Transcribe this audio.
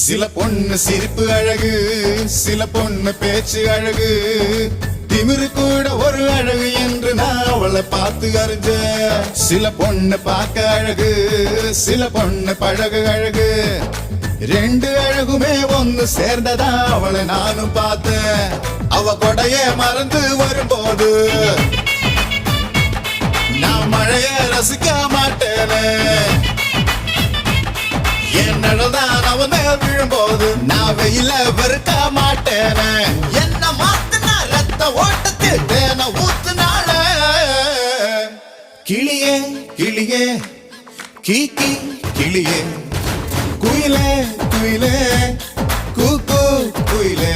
சில பொண்ணு சிரிப்பு அழகு, சில பொண்ணு பேச்சு அழகு, திமிரு கூட ஒரு அழகு என்று நான் அவளை பார்த்து அறிஞ்ச. சில பொண்ணு பார்க்க அழகு, சில பொண்ணு பழகு அழகு, ரெண்டு அழகுமே ஒன்னு சேர்ந்ததா அவளை நானும் பார்த்தேன். அவ கொடைய மறந்து வரும்போது நான் மழைய ரசிக்க மாட்டேனே. என் நடதான் அவன் மேல் விழும்போது நான் வெயில வெறுக்க மாட்டேனே. என்ன மாத்தினா ரத்த ஓட்டத்தில் தேன ஊத்துனால. கிளியே கிளியே கீக்கி கிளியே, குயிலே குயிலே கூ கூ குயிலே.